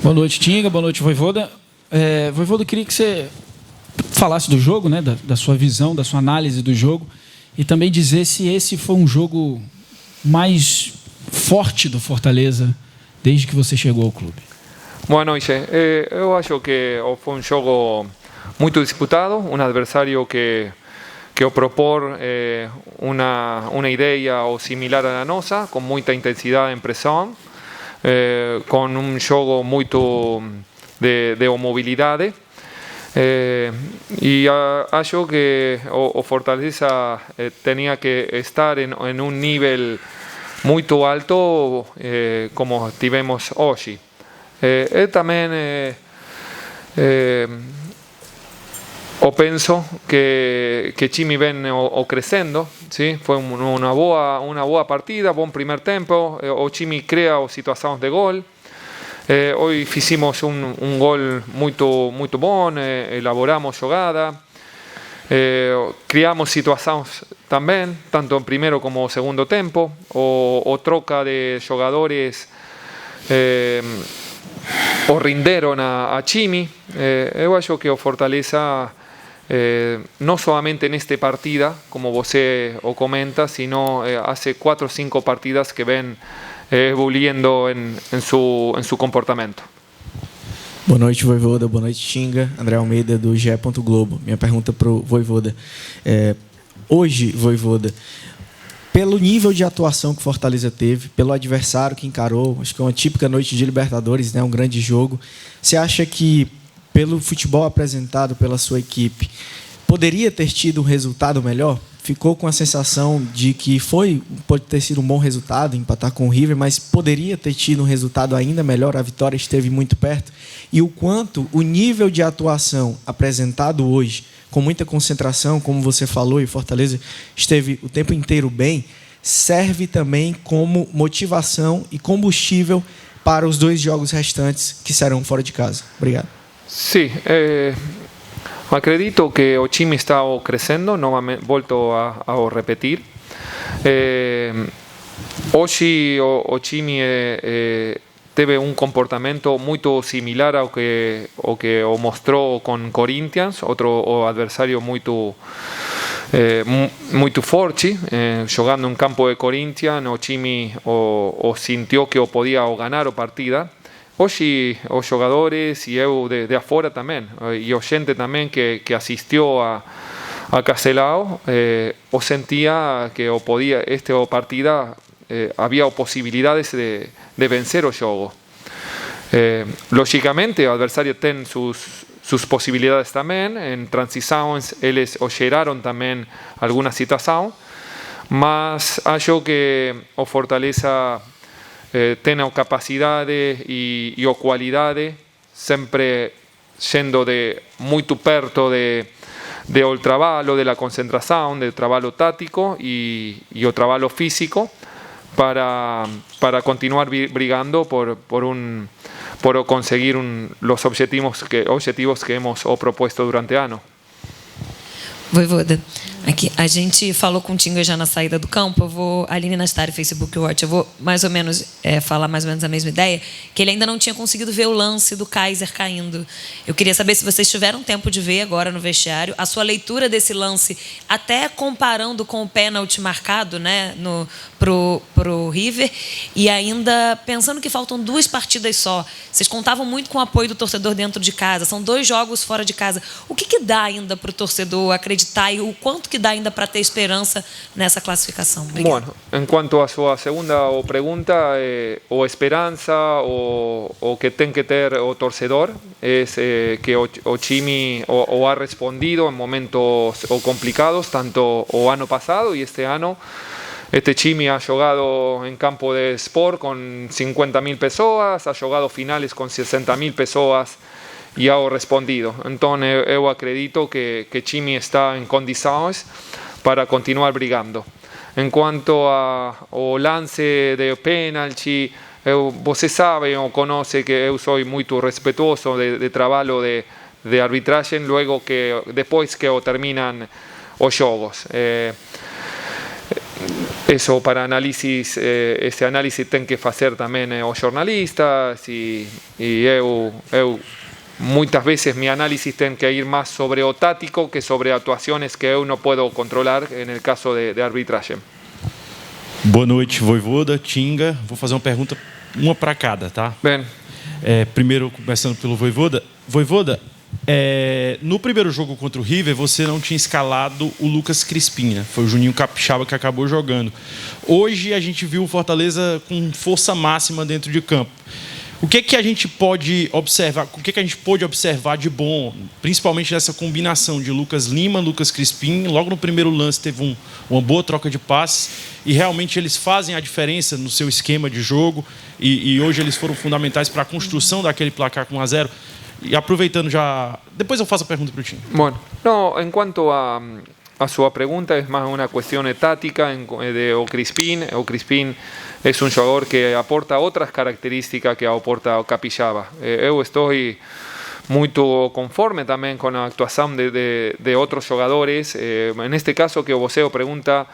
Boa noite, Tinga. Boa noite, Vojvoda. Vojvoda, eu queria que você falasse do jogo, né, da sua visão, da sua análise do jogo, e também dizer se esse foi um jogo mais forte do Fortaleza desde que você chegou ao clube. Boa noite. Eu acho que foi um jogo muito disputado, um adversário que propor una idea o similar a la nossa, con mucha intensidad en presión, con un juego muito de movilidad. Y acho que o Fortaleza tenía que estar en un nivel muy alto como tivemos hoy. También o penso que Chimi ven o crescendo, ¿sí? Fue una boa partida, buen primer tempo, o Chimi crea situaciones de gol. Hoy hicimos un gol muy bom, elaboramos jugada, criamos situaciones también, tanto en primero como segundo tempo, o troca de jugadores o rinderon a Chimi. Eu acho que o Fortaleza no solamente en esta partida, como você o comenta, sino hace 4 o 5 partidas que ven evoluindo en su comportamento. Boa noite, Vojvoda. Boa noite, Tinga. André Almeida, do GE. Globo. Minha pergunta para o Vojvoda. Hoje, Vojvoda, pelo nível de atuação que o Fortaleza teve, pelo adversário que encarou, acho que é uma típica noite de Libertadores, né, um grande jogo, você acha que, pelo futebol apresentado pela sua equipe, poderia ter tido um resultado melhor? Ficou com a sensação de que pode ter sido um bom resultado, empatar com o River, mas poderia ter tido um resultado ainda melhor, a vitória esteve muito perto. E o quanto o nível de atuação apresentado hoje, com muita concentração, como você falou, e o Fortaleza esteve o tempo inteiro bem, serve também como motivação e combustível para os 2 jogos restantes que serão fora de casa. Obrigado. Sí, acredito que o Chimi está crescendo, novamente volto a repetir. Hoy o Chimi teve un comportamento muy similar ao que mostró con Corinthians, otro adversario muy forte, jugando en campo de Corinthians. O Chimi o sintió que podía ganar o partida. Hoy os jogadores y eu de afuera también, y o gente también que asistió a Castelao, o sentía que podía partida había posibilidades de vencer o juego. Lógicamente, el adversario tiene sus posibilidades también. En transiciones, ellos geraron también alguna situación, mas acho que o Fortaleza tiene capacidades y cualidades, siempre yendo de muy perto del trabajo, de la concentración, del trabajo táctico y el trabajo físico, para continuar brigando por conseguir los objetivos que hemos propuesto durante el año. Vojvoda, aqui, a gente falou com o Tinga já na saída do campo. Eu vou, Aline Nastari, Facebook Watch, eu vou mais ou menos falar mais ou menos a mesma ideia, que ele ainda não tinha conseguido ver o lance do Kaiser caindo. Eu queria saber se vocês tiveram tempo de ver agora no vestiário a sua leitura desse lance, até comparando com o pênalti marcado, né, pro River, e ainda pensando que faltam 2 partidas só. Vocês contavam muito com o apoio do torcedor dentro de casa, são 2 jogos fora de casa. O que dá ainda para o torcedor acreditar e o quanto que dá ainda para ter esperança nessa classificação? Obrigado. Bueno, en cuanto a su segunda pregunta, o esperanza o que tem que ter o torcedor es que o Chimi o ha respondido en momentos complicados, tanto o ano pasado y este año. Este Chimi ha jugado en campo de Sport con 50.000 personas, ha jugado finales con 60.000 personas y ha respondido. Entonces, yo acredito que Chimi está en condiciones para continuar brigando. En cuanto ao lance de penalti, você sabe o conoce que eu soy muy respetuoso de trabajo de arbitraje luego después que terminan os jogos. Eso para análisis, esse análisis tem que fazer também os jornalistas e eu muitas vezes mi análisis tem que ir más sobre o tático que sobre actuaciones que eu não puedo controlar en el caso de arbitragem. Boa noite, Voivoda, Tinga. Vou fazer uma pergunta, uma para cada, tá? Bem. Primeiro, começando pelo Voivoda. Voivoda, no primeiro jogo contra o River, você não tinha escalado o Lucas Crispim, né? Foi o Juninho Capixaba que acabou jogando. Hoje a gente viu o Fortaleza com força máxima dentro de campo. O que a gente pode observar? O que a gente pôde observar de bom, principalmente nessa combinação de Lucas Lima, Lucas Crispim? Logo no primeiro lance teve uma boa troca de passes e realmente eles fazem a diferença no seu esquema de jogo e hoje eles foram fundamentais para a construção daquele placar com 1-0. E aproveitando já... Depois eu faço a pergunta para o time. Bueno, no, en cuanto a su pregunta, es más una cuestión táctica de Crispín. Crispín es un jugador que aporta otras características que aporta Capixaba. Eu estou muito conforme también con la actuación de otros jugadores. En este caso que você pregunta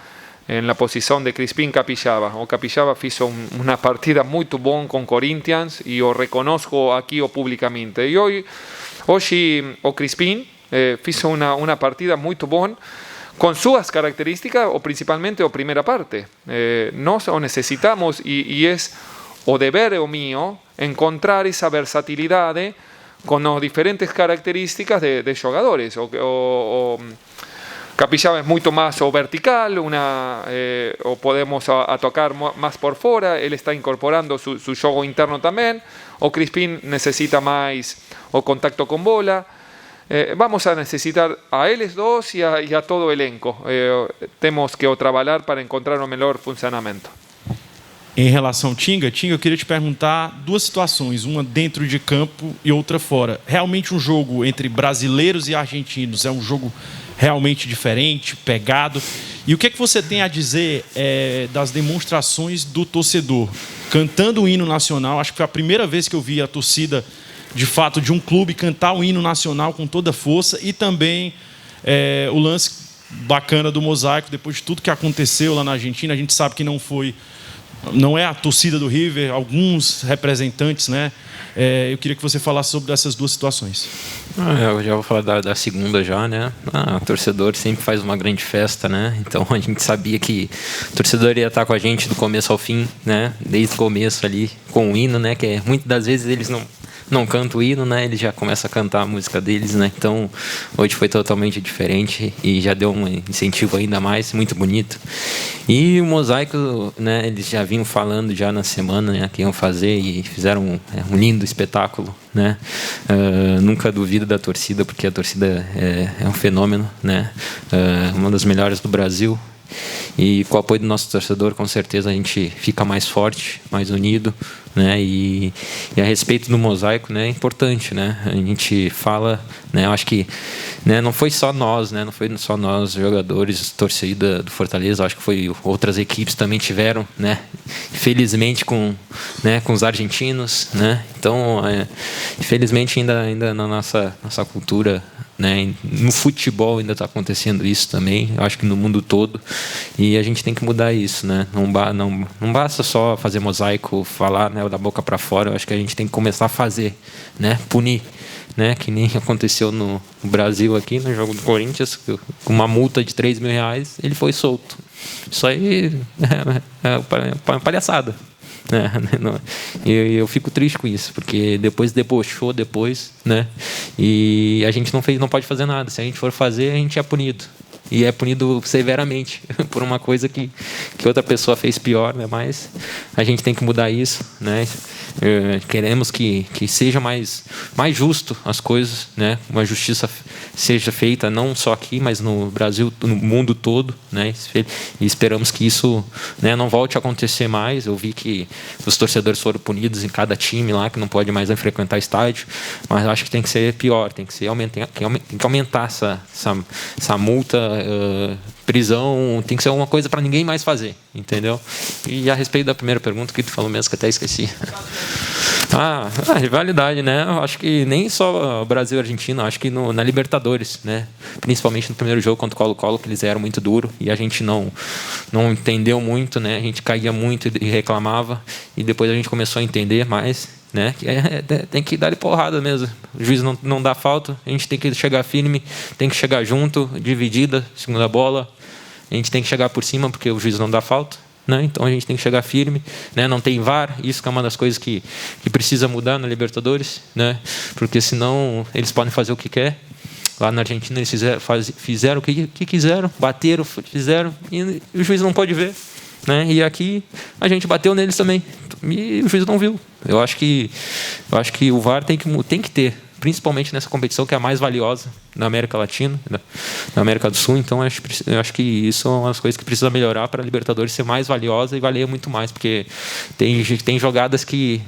en la posición de Crispín Capixaba. O Capixaba hizo una partida muy buena con Corinthians y yo reconozco aquí públicamente. Y hoy o Crispín hizo una partida muy buena con sus características o principalmente o primera parte. Nos necesitamos y es o deber o mío encontrar esa versatilidad con las diferentes características de jugadores. Capixaba es mucho más vertical, o podemos tocar más por fuera, él está incorporando su juego interno también, o Crispín necesita más o contacto con bola. Vamos a necesitar a eles dos y a todo el elenco. Temos que trabalhar para encontrar o melhor funcionamento. Em relação ao Tinga, eu queria te perguntar duas situações, uma dentro de campo e outra fora. Realmente um jogo entre brasileiros e argentinos é um jogo realmente diferente, pegado. E o que você tem a dizer das demonstrações do torcedor? Cantando o hino nacional, acho que foi a primeira vez que eu vi a torcida, de fato, de um clube cantar o hino nacional com toda a força e também o lance bacana do Mosaico, depois de tudo que aconteceu lá na Argentina. A gente sabe que não é a torcida do River, alguns representantes, né? Eu queria que você falasse sobre essas duas situações. Eu já vou falar da segunda já, né? O torcedor sempre faz uma grande festa, né? Então a gente sabia que o torcedor ia estar com a gente do começo ao fim, né? Desde o começo ali com o hino, né? Que muitas das vezes eles não cantam o hino, né? Eles já começam a cantar a música deles, né? Então hoje foi totalmente diferente e já deu um incentivo ainda mais, muito bonito. E o Mosaico, né? Eles já vinham falando já na semana, né, que iam fazer e fizeram um lindo espetáculo, né? Nunca duvido da torcida, porque a torcida é um fenômeno, né? Uma das melhores do Brasil. E com o apoio do nosso torcedor, com certeza a gente fica mais forte, mais unido, né? E a respeito do Mosaico, né, é importante, né? A gente fala, né? Eu acho que, né, não foi só nós, né? Não foi só nós, jogadores, torcida do Fortaleza. Acho que foi outras equipes também tiveram, né? Infelizmente com os argentinos, né? Então, infelizmente ainda na nossa cultura, né, no futebol ainda está acontecendo isso também, eu acho que no mundo todo, e a gente tem que mudar isso, né? Não basta só fazer mosaico, falar, né, da boca para fora. Eu acho que a gente tem que começar a fazer, né? Punir, né? Que nem aconteceu no Brasil aqui no jogo do Corinthians, com uma multa de R$3 mil, ele foi solto. Isso aí é palhaçada. E eu fico triste com isso, porque depois debochou, né? E a gente não pode fazer nada. Se a gente for fazer, a gente é punido. E é punido severamente por uma coisa que outra pessoa fez pior, né? Mas a gente tem que mudar isso, né? Queremos que seja mais justo as coisas, né? Uma justiça seja feita não só aqui, mas no Brasil, no mundo todo, né? E esperamos que isso, né, não volte a acontecer mais. Eu vi que os torcedores foram punidos em cada time lá, que não pode mais frequentar estádio, mas eu acho que tem que ser pior, tem que aumentar essa multa, prisão, tem que ser alguma coisa para ninguém mais fazer, entendeu? E a respeito da primeira pergunta que tu falou mesmo, que até esqueci. A rivalidade, né? Eu acho que nem só o Brasil e a Argentina, acho que na Libertadores, né? Principalmente no primeiro jogo contra o Colo-Colo, que eles eram muito duro e a gente não entendeu muito, né? A gente caía muito e reclamava e depois a gente começou a entender mais, né? Que tem que dar porrada mesmo. O juiz não dá falta, a gente tem que chegar firme, tem que chegar junto, dividida, segunda bola. A gente tem que chegar por cima porque o juiz não dá falta, né? Então a gente tem que chegar firme, né? Não tem VAR, isso que é uma das coisas que precisa mudar na Libertadores, né? Porque senão eles podem fazer o que quer. Lá na Argentina eles fizeram o que quiseram, bateram, fizeram e o juiz não pode ver, né? E aqui a gente bateu neles também e o juiz não viu. Eu acho que o VAR tem que ter, principalmente nessa competição que é a mais valiosa na América Latina, na América do Sul. Então, eu acho que isso é uma das coisas que precisa melhorar para a Libertadores ser mais valiosa e valer muito mais, porque tem jogadas que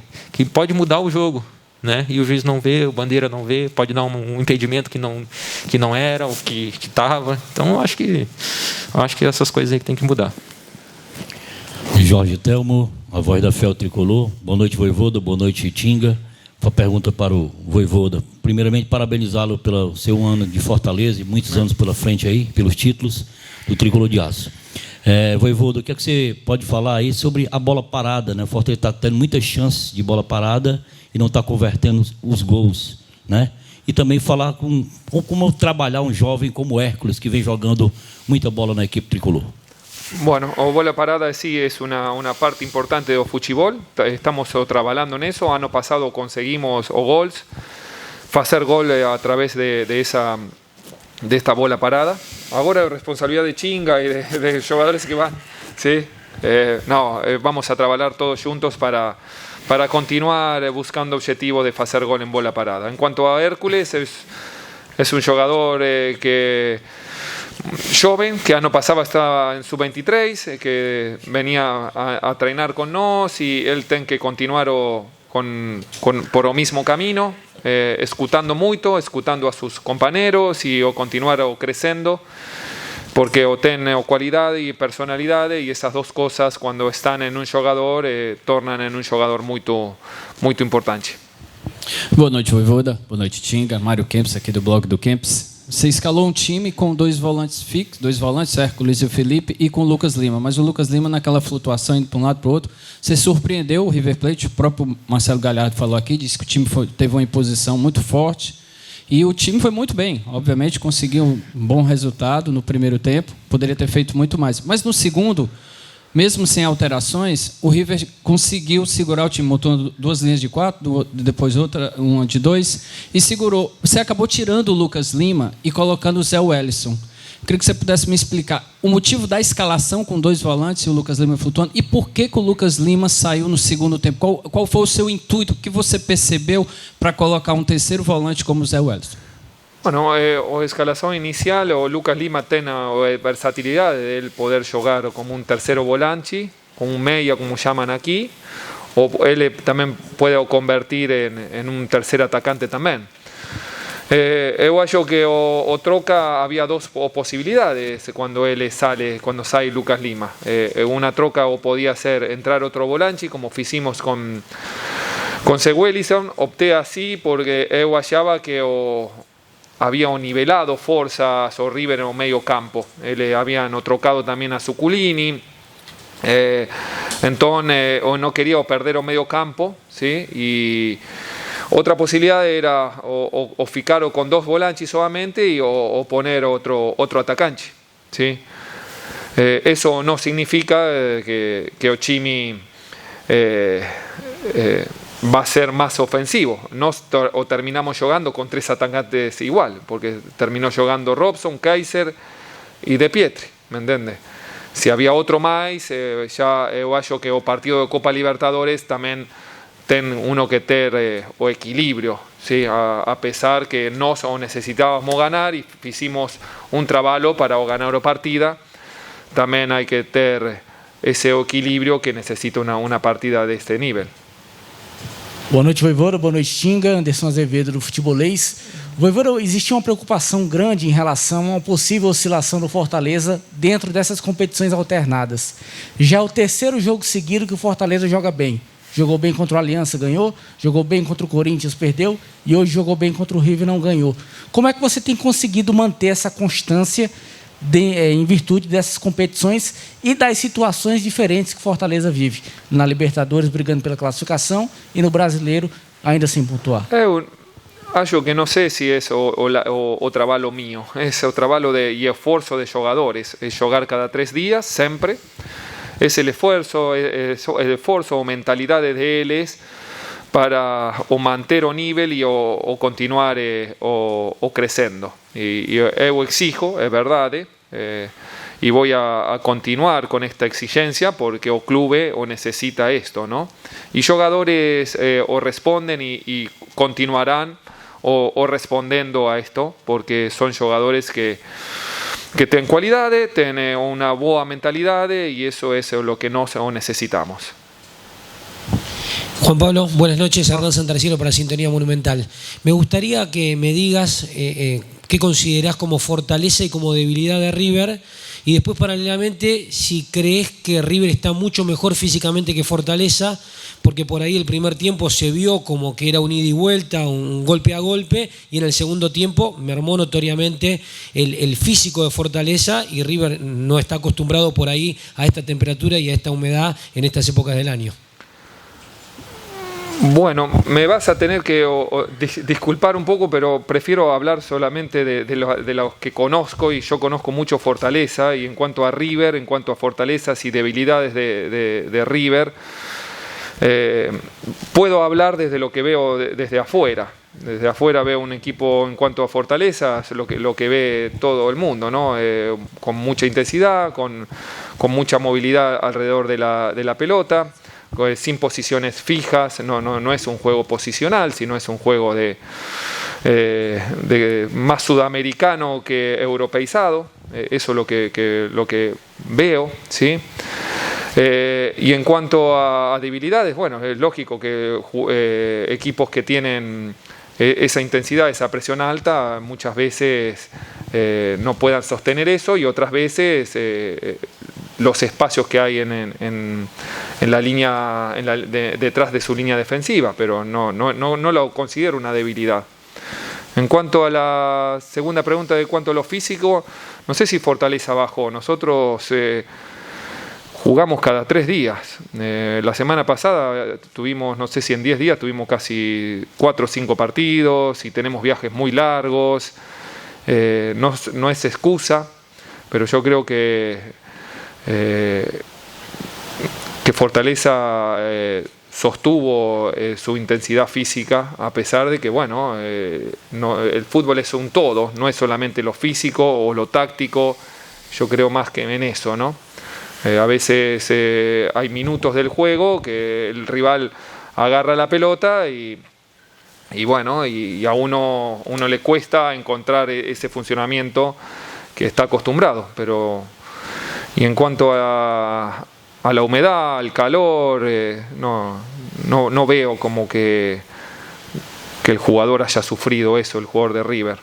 pode mudar o jogo, né? E o juiz não vê, o bandeira não vê, pode dar um impedimento que não era o que estava. Então, eu acho que essas coisas aí que tem que mudar. Jorge Telmo, a voz da Fel Tricolor. Boa noite, Voivoda. Boa noite, Tinga. Uma pergunta para o Voivoda. Primeiramente, parabenizá-lo pelo seu ano de Fortaleza e muitos anos pela frente aí, pelos títulos do Tricolor de Aço. Voivoda, o que é que você pode falar aí sobre a bola parada, né? O Fortaleza está tendo muitas chances de bola parada e não está convertendo os gols, né? E também falar como trabalhar um jovem como Hércules, que vem jogando muita bola na equipe Tricolor. Bueno, o bola parada sí es una parte importante del fútbol. Estamos trabajando en eso. Año pasado conseguimos gols, hacer gol a través de esta bola parada. Ahora es responsabilidad de Chinga y de jugadores que van. ¿Sí? Vamos a trabajar todos juntos para continuar buscando objetivo de hacer gol en bola parada. En cuanto a Hércules, es un jugador joven, que año pasado estaba en sub-23, que venía a treinar con nos y él tiene que continuar por el mismo camino, escutando mucho, escutando a sus compañeros y continuar creciendo, porque tiene cualidad y personalidad y esas dos cosas cuando están en un jugador tornan en un jugador muy importante. Boa noite, Voivoda. Boa noite, Tinga. Mário Kempis, aqui do blog do Kempis. Você escalou um time com dois volantes fixos, Hércules e o Felipe, e com o Lucas Lima. Mas o Lucas Lima, naquela flutuação, indo para um lado para o outro, você surpreendeu o River Plate. O próprio Marcelo Galhardo falou aqui, disse que o time teve uma imposição muito forte. E o time foi muito bem. Obviamente, conseguiu um bom resultado no primeiro tempo. Poderia ter feito muito mais. Mas no segundo, mesmo sem alterações, o River conseguiu segurar o time, montou duas linhas de 4, depois outra, uma de 2, e segurou. Você acabou tirando o Lucas Lima e colocando o Zé Wellison. Queria que você pudesse me explicar o motivo da escalação com dois volantes e o Lucas Lima flutuando, e por que o Lucas Lima saiu no segundo tempo. Qual foi o seu intuito, o que você percebeu para colocar um terceiro volante como o Zé Wellison? Bueno, a escalación inicial, o Lucas Lima tiene versatilidad de él poder jugar como un tercero volante, como un media, como llaman aquí, o él también puede convertir en un tercer atacante también. Yo acho que o troca había dos posibilidades cuando sale Lucas Lima. Una troca o podía ser entrar otro volante, como hicimos con Seguelison. Opté así porque yo achaba que había nivelado fuerzas o River en el medio campo. Le habían trocado también a Zuculini. Entonces, no quería perder el medio campo, ¿sí? Y otra posibilidad era o ficar con dos volantes solamente o poner otro atacante, ¿sí? Eso no significa que Ochimi va a ser más ofensivo. O terminamos jugando con tres atacantes igual, porque terminó jugando Robson, Kaiser y De Pietri, ¿me entiendes? Si había otro más, ya yo acho que el partido de Copa Libertadores también tiene uno que tener o equilibrio, ¿sí? A pesar que no necesitábamos ganar y hicimos un trabajo para ganar la partida, también hay que tener ese equilibrio que necesita una partida de este nivel. Boa noite, Voivoda. Boa noite, Tinga. Anderson Azevedo, do Futebolês. Voivoda, existia uma preocupação grande em relação a uma possível oscilação do Fortaleza dentro dessas competições alternadas. Já é o terceiro jogo seguido que o Fortaleza joga bem. jogou bem contra o Aliança, ganhou, jogou bem contra o Corinthians, perdeu, e hoje jogou bem contra o River e não ganhou. Como é que você tem conseguido manter essa constância em virtude dessas competições e das situações diferentes que Fortaleza vive? Na Libertadores, brigando pela classificação, e no Brasileiro, ainda sem pontuar. Acho que no sé si es o trabajo mío, es el trabajo y esfuerzo de jugadores, es jugar cada 3 días, siempre, es el esfuerzo o mentalidad de ellos para o mantener un nivel o continuar o creciendo. Y yo exijo, es verdad, y voy a continuar con esta exigencia porque o club o necesita esto, ¿no? Y jugadores o responden y continuarán o respondiendo a esto, porque son jugadores que tienen cualidades, tienen una buena mentalidad y eso es lo que nosotros necesitamos. Juan Pablo, buenas noches, Hernán Santarciero para Sintonía Monumental. Me gustaría que me digas qué considerás como fortaleza y como debilidad de River, y después paralelamente si crees que River está mucho mejor físicamente que Fortaleza, porque por ahí el primer tiempo se vio como que era un ida y vuelta, un golpe a golpe, y en el segundo tiempo mermó notoriamente el físico de Fortaleza, y River no está acostumbrado por ahí a esta temperatura y a esta humedad en estas épocas del año. Bueno, me vas a tener que disculpar un poco, pero prefiero hablar solamente de los que conozco, y yo conozco mucho Fortaleza, y en cuanto a River, en cuanto a fortalezas y debilidades de River, puedo hablar desde lo que veo desde afuera. Desde afuera veo un equipo en cuanto a fortalezas, lo que ve todo el mundo, ¿no? Con mucha intensidad, con mucha movilidad alrededor de la pelota, sin posiciones fijas, no es un juego posicional, sino es un juego de más sudamericano que europeizado. Eso es lo que veo, ¿sí? Y en cuanto a debilidades, bueno, es lógico que equipos que tienen esa intensidad, esa presión alta, muchas veces no puedan sostener eso, y otras veces los espacios que hay en la línea, detrás de su línea defensiva, pero no lo considero una debilidad. En cuanto a la segunda pregunta de cuanto a lo físico, no sé si Fortaleza bajó. Nosotros jugamos cada 3 días. La semana pasada tuvimos, no sé si en 10 días tuvimos casi 4 o 5 partidos, y tenemos viajes muy largos. No es excusa, pero yo creo que Fortaleza sostuvo su intensidad física, a pesar de que, bueno, el fútbol es un todo, no es solamente lo físico o lo táctico. Yo creo más que en eso, ¿no? A veces hay minutos del juego que el rival agarra la pelota y bueno, y a uno le cuesta encontrar ese funcionamiento que está acostumbrado. Y en cuanto a la humedad, al calor, no veo como que el jugador haya sufrido eso, el jugador de River.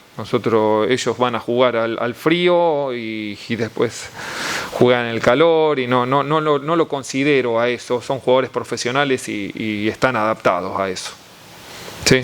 Ellos van a jugar al frío y después juegan en el calor, y no lo considero a eso. Son jugadores profesionales y están adaptados a eso. ¿Sí?